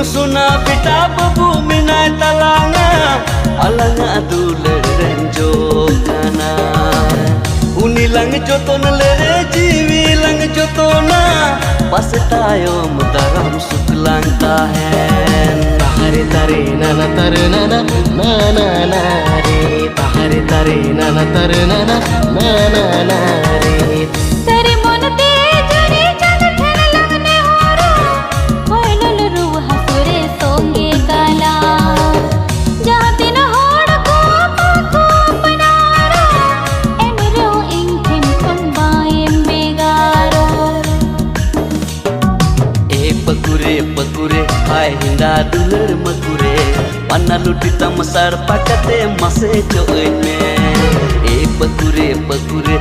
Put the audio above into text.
suna pita babu minai talanga alanga duler renjo kana uni lang joton lere jiwi lang jotona pas tayo mudaram suklang tahen tahare tare nana tar nana nana nare tahare tare nana tar nana nana nare तेरे मन ते जरी चल ठेलने होरो कोयलल रूह हसुरे सोंगे काला जाते न होड़ को पाखो बनारा एमरो इंठिन पंबाएं बेगारो पकुरे पकुरे हाय हिंदा दुलर मकुरे panna luti tamasar pakate mase joine pekure